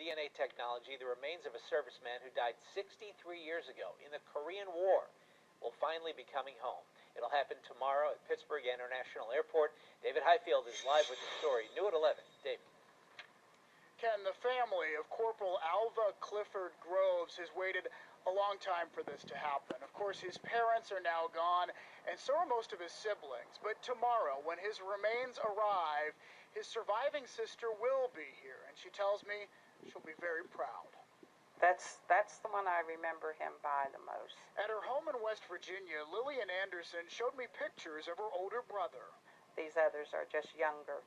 DNA technology, the remains of a serviceman who died 63 years ago in the Korean War will finally be coming home. It'll happen tomorrow at Pittsburgh International Airport. David Highfield is live with the story. New at 11. David. Ken, the family of Corporal Alva Clifford Groves has waited a long time for this to happen. Of course, his parents are now gone, and so are most of his siblings. But tomorrow, when his remains arrive, his surviving sister will be here, and she tells me she'll be very proud. That's the one I remember him by the most. At her home in West Virginia, Lillian Anderson showed me pictures of her older brother. These others are just younger.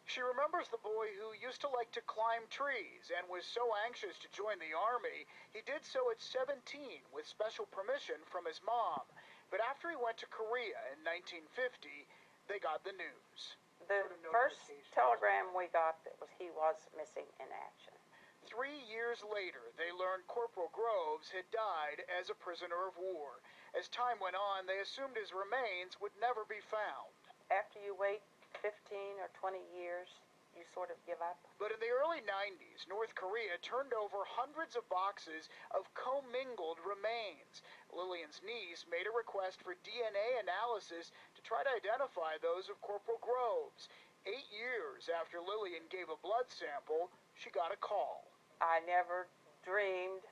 She remembers the boy who used to like to climb trees and was so anxious to join the Army, he did so at 17 with special permission from his mom. But after he went to Korea in 1950, they got the news. The first telegram we got that he was missing in action. 3 years later, they learned Corporal Groves had died as a prisoner of war. As time went on, they assumed his remains would never be found. After you wait 15 or 20 years, you sort of give up. But in the early 90s, North Korea turned over hundreds of boxes of commingled remains. Lillian's niece made a request for DNA analysis to try to identify those of Corporal Groves. 8 years after Lillian gave a blood sample, she got a call. I never dreamed,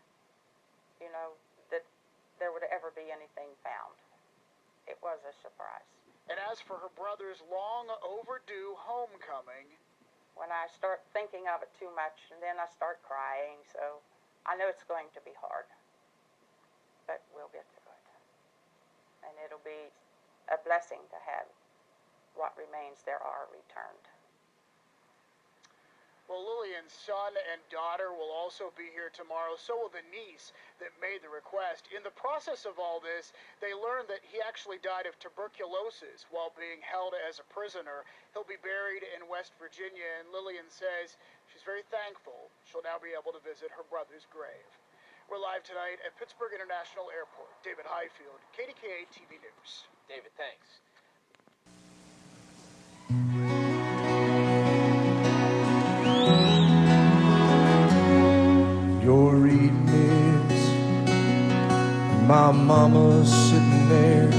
that there would ever be anything found. It was a surprise. And as for her brother's long overdue homecoming, when I start thinking of it too much, and then I start crying, so I know it's going to be hard. But we'll get through it. And it'll be a blessing to have what remains there are returned. Well, Lillian's son and daughter will also be here tomorrow. So will the niece that made the request. In the process of all this, they learned that he actually died of tuberculosis while being held as a prisoner. He'll be buried in West Virginia, and Lillian says she's very thankful she'll now be able to visit her brother's grave. We're live tonight at Pittsburgh International Airport. David Highfield, KDKA TV News. David, thanks. You're reading this, my mama's sitting there.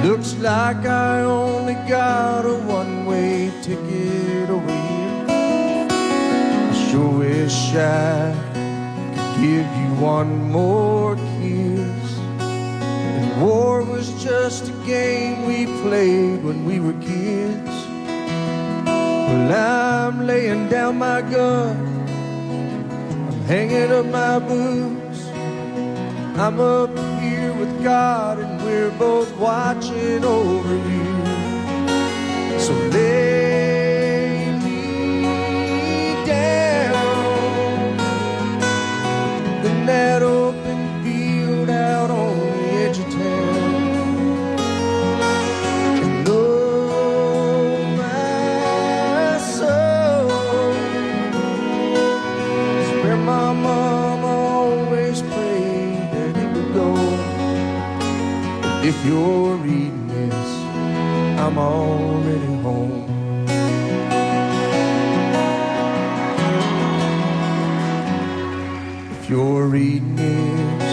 Looks like I only got a one-way ticket over here. I sure wish I could give you one more kiss. And war was just a game we played when we were kids. Well, I'm laying down my gun, hanging up my boots. I'm up here with God, and we're both watching over you. So lay me down in that open field out on the edge of town. And oh, my soul, where my mama always prayed that it would go. If you're reading this, I'm already home. If you're reading this,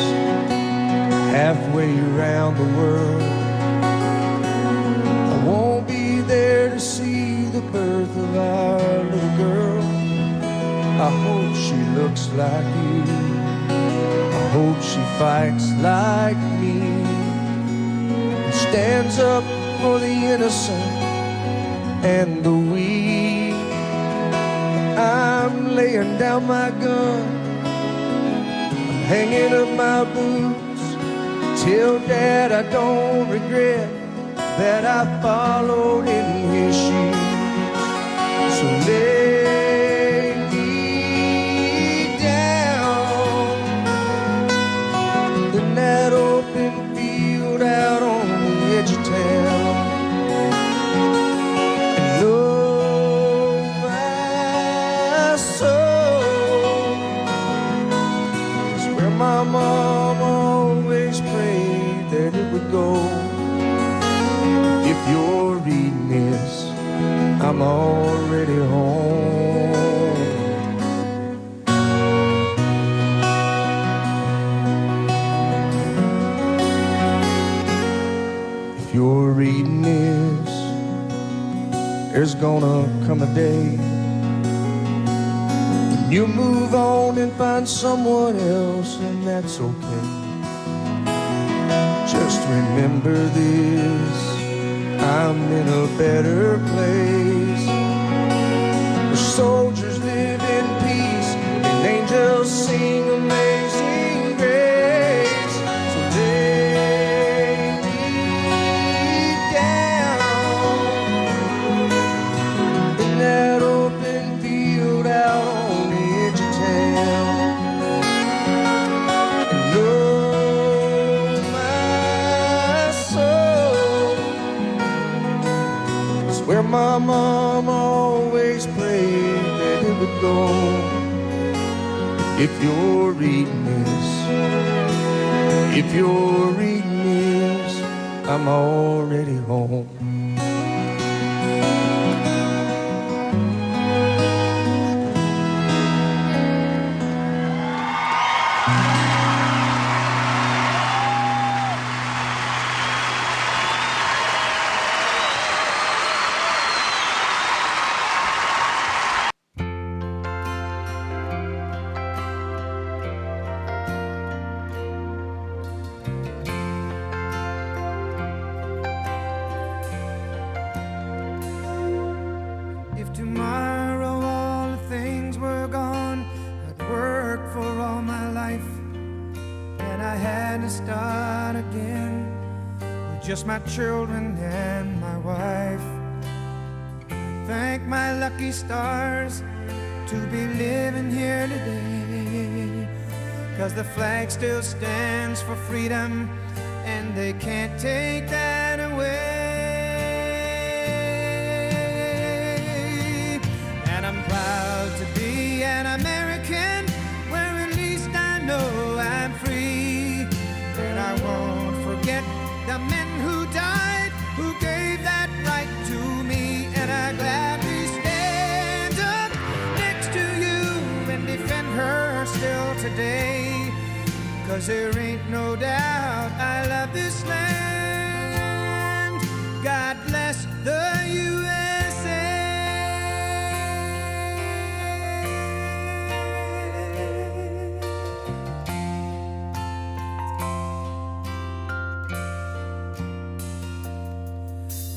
halfway around the world, I won't be there to see the birth of our little girl. I hope she looks like you. I hope she fights like me and stands up for the innocent and the weak. I'm laying down my gun, I'm hanging up my boots. Tell Dad I don't regret that I followed in his shoes. So lay me down in that open field out on the edge of town. And oh, my soul is where my mom always prayed that it would go. If you're reading this, I'm already home. If you're reading this, there's gonna come a day when you move on and find someone else, and that's okay. Just remember this, I'm in a better place, where soldiers live in peace and angels sing amazing grace. So lay me down in that open field out on the edge of town, and oh my soul, it's where my mom always prayed that it would go. If you're reading this, if you're reading this, I'm already home. If tomorrow all the things were gone, I'd worked for all my life, and I had to start again with just my children and my wife. Thank my lucky stars to be living here today, 'cause the flag still stands for freedom, and they can't take that away. And I'm proud to be an American, where at least I know I'm free. And I won't forget the men who died, who gave that right to me. And I gladly stand up next to you and defend her still today, 'cause there ain't no doubt I love this land. God bless the USA.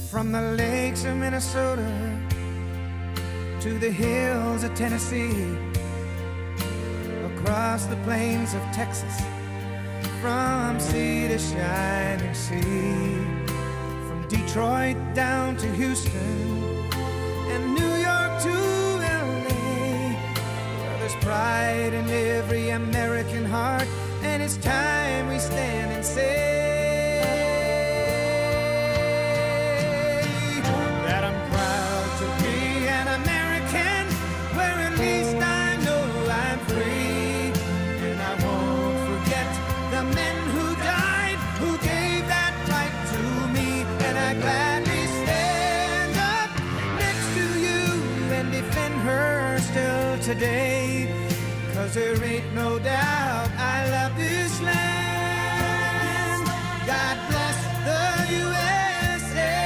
From the lakes of Minnesota to the hills of Tennessee, across the plains of Texas, from sea to shining sea, from Detroit down to Houston and New York to LA. Well, there's pride in every American heart, and it's time we stand and say that I'm proud to be an American, where at least I know I'm free. And I won't forget the men who died, who gave that right to me. And I gladly stand up next to you and defend her still today, 'cause there ain't no doubt I love this land. God bless the USA.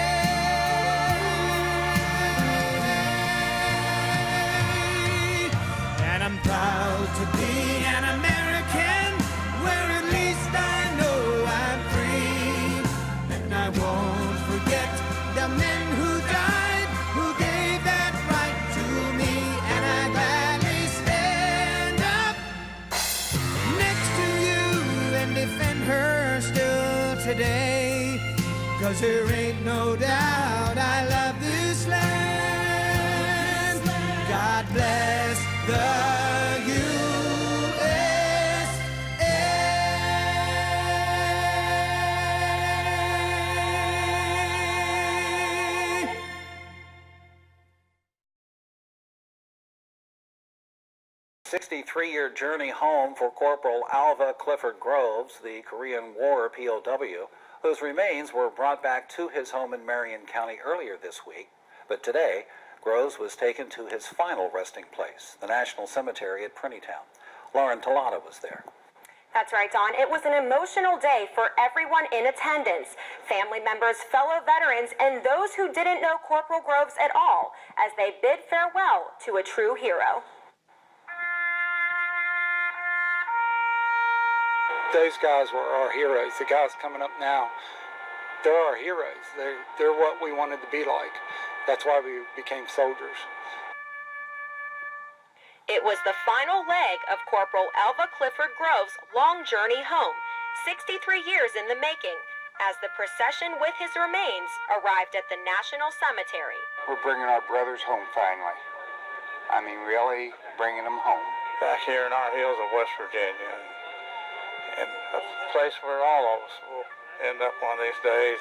And I'm proud to be an American, where at least I know I'm free. And I won't forget the men who died, who gave that right to me. And I gladly stand up next to you and defend her still today, 'cause there ain't no doubt I love this land. God bless the USA. 63-year journey home for Corporal Alva Clifford Groves, the Korean War POW, whose remains were brought back to his home in Marion County earlier this week. But today, Groves was taken to his final resting place, the National Cemetery at Printytown. Lauren Tallada was there. That's right, Dawn. It was an emotional day for everyone in attendance. Family members, fellow veterans, and those who didn't know Corporal Groves at all, as they bid farewell to a true hero. Those guys were our heroes. The guys coming up now, they're our heroes. They're what we wanted to be like. That's why we became soldiers. It was the final leg of Corporal Alva Clifford Groves' long journey home, 63 years in the making, as the procession with his remains arrived at the National Cemetery. We're bringing our brothers home finally. I mean, really bringing them home. Back here in our hills of West Virginia, and a place where all of us will end up one of these days.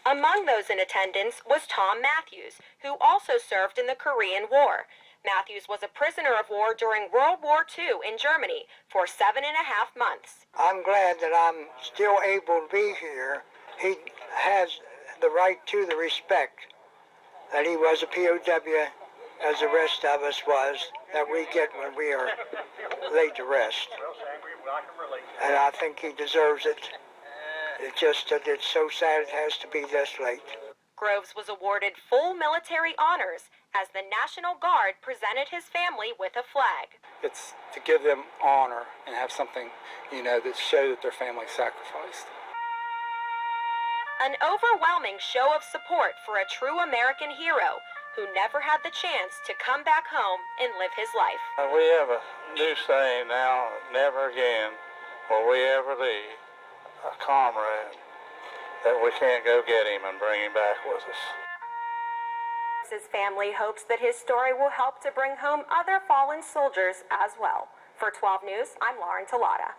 Among those in attendance was Tom Matthews, who also served in the Korean War. Matthews was a prisoner of war during World War II in Germany for 7.5 months. I'm glad that I'm still able to be here. He has the right to the respect that he was a POW, as the rest of us was, that we get when we are laid to rest. And I think he deserves it. It's just that it's so sad it has to be this late. Groves was awarded full military honors as the National Guard presented his family with a flag. It's to give them honor and have something, that show that their family sacrificed. An overwhelming show of support for a true American hero who never had the chance to come back home and live his life. We have a new saying now, never again will we ever leave a comrade that we can't go get him and bring him back with us. His family hopes that his story will help to bring home other fallen soldiers as well. For 12 News, I'm Lauren Tallada.